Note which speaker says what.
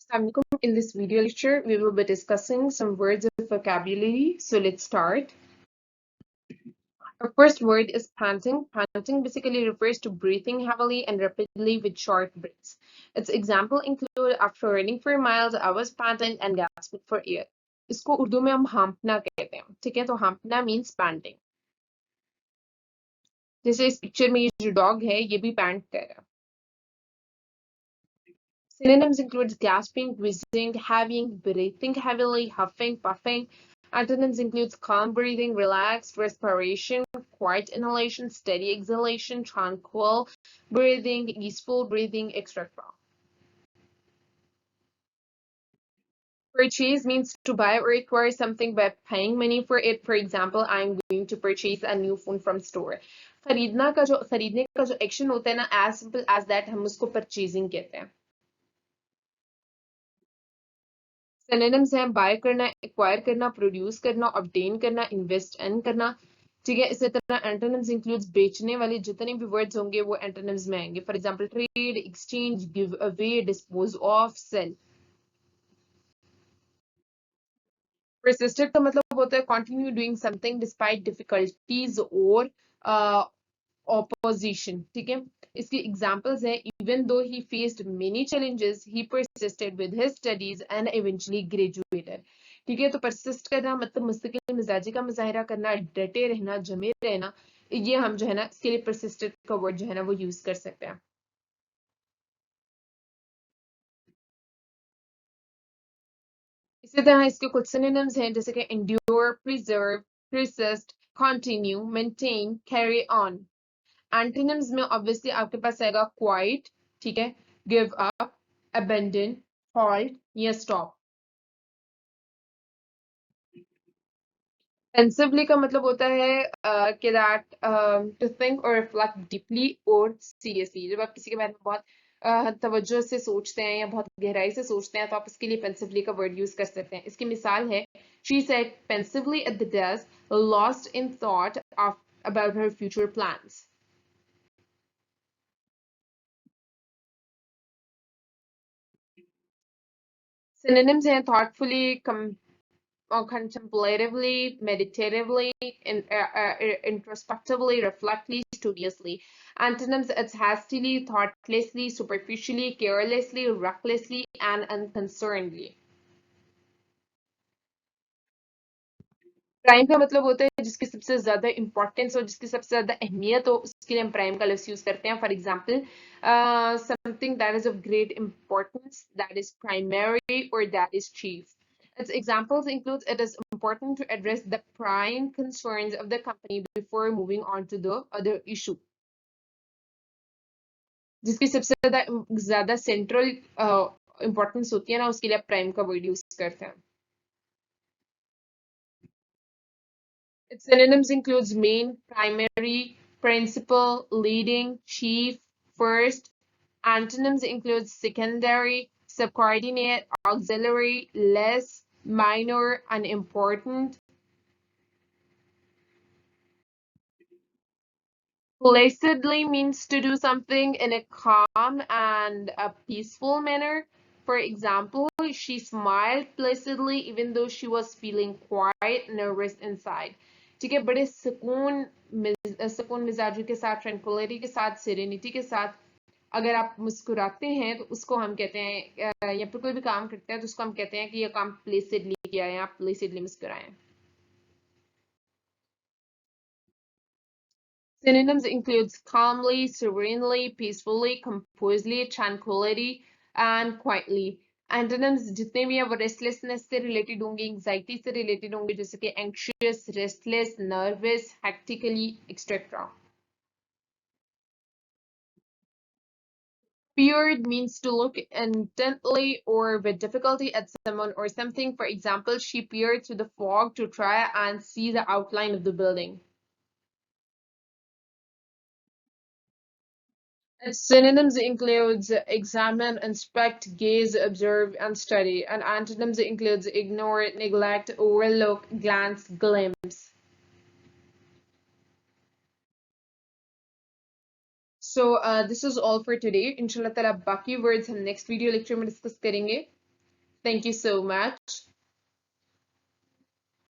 Speaker 1: Assalamualaikum. In this video lecture, we will be discussing some words of vocabulary. So let's start. Our first word is panting. Panting basically refers to breathing heavily and rapidly with short breaths. Its example include after running for miles, I was panting and gasping for air. इसको उर्दू में हम हांफना कहते हैं, ठीक है? तो हांफना means panting. जैसे इस पिक्चर में ये जो डॉग है ये भी पैंट कर रहा है. Synonyms include gasping, wheezing, having, breathing heavily, huffing, puffing. Antonyms include calm breathing, relaxed respiration, quiet inhalation, steady exhalation, tranquil breathing, easeful breathing, etc. Purchase means to buy or acquire something by paying money for it. For example, I'm going to purchase a new phone from store. खरीदने का जो action होता है ना, as simple as that, हम उसको purchasing कहते हैं. Synonyms हैं बाय करना, एक्वायर करना, प्रोड्यूस करना, ऑब्टेन करना, इन्वेस्ट इन करना. ठीक है, इसी तरह एंटोनिम्स इंक्लूड्स बेचने वाले जितने भी वर्ड्स होंगे वो एंटोनिम्स में आएंगे. For example trade, exchange, give away, dispose of, sell. Persisted का मतलब होता है continue doing something despite difficulties or opposition. ठीक है, इसकी examples है even though he faced many challenges, he persisted with his studies and eventually graduated. ठीक है, तो persist करना मतलब मुस्तकिल मिजाजी का मुजाहिरा करना, डटे रहना, जमे रहना. ये हम जो है ना इसके लिए persisted का वर्ड जो है ना वो यूज कर सकते हैं. इसी तरह इसके कुछ synonyms हैं जैसे कि endure, preserve, persist, continue, maintain, carry on. Antonyms में obviously आपके पास आएगा quiet, ठीक है, give up, abandon, halt या stop. Pensively का मतलब होता है कि that to think or reflect deeply or seriously. जब आप किसी के बारे में बहुत तवज्जो से सोचते हैं या बहुत गहराई से सोचते हैं तो आप इसके लिए pensively का वर्ड यूज कर सकते हैं. इसकी मिसाल है she sat pensively at the desk, lost in thought about her future plans. Synonyms हैं thoughtfully, contemplatively, meditatively, introspectively, reflectively, studiously. Antonyms, it's hastily, thoughtlessly, superficially, carelessly, recklessly, and unconcernedly. Prime का मतलब होता है जिसकी सबसे ज्यादा इंपॉर्टेंस हो, जिसकी सबसे ज्यादा अहमियत हो, उसके लिए हम प्राइम का लफ्ज यूज करते हैं. For example something that is of great importance, that is primary और that is chief. Its examples include it is important to address the prime concerns of the company before moving on to the other issue. जिसकी सबसे ज्यादा central importance होती है ना उसके लिए prime का वर्ड यूज करते हैं. Its synonyms includes main, primary, principal, leading, chief, first. Antonyms include secondary, subordinate, auxiliary, less, minor, unimportant. Placidly means to do something in a calm and a peaceful manner. For example, she smiled placidly even though she was feeling quite nervous inside. ठीक है, बड़े सुकून मिजाजी के साथ, tranquillity के साथ, serenity के साथ अगर आप मुस्कुराते हैं तो उसको हम कहते हैं, या फिर कोई भी काम करते हैं तो उसको हम कहते हैं कि ये काम प्लेसिडली किया है, आप प्लेसिडली मुस्कुराएं. Synonyms includes calmly, serenely, peacefully, composedly, tranquility, and quietly. Antonyms जितने भी हैं वो restlessness से related होंगे, anxiety से related होंगे, जैसे कि anxious, restless, nervous, hectically, etc. Peered means to look intently or with difficulty at someone or something. For example, she peered through the fog to try and see the outline of the building. Its synonyms includes examine, inspect, gaze, observe, and study. And antonyms includes ignore, neglect, overlook, glance, glimpse. So this is all for today. Inshallah ताला बाकी words हम next video lecture में discuss करेंगे. Thank you so much.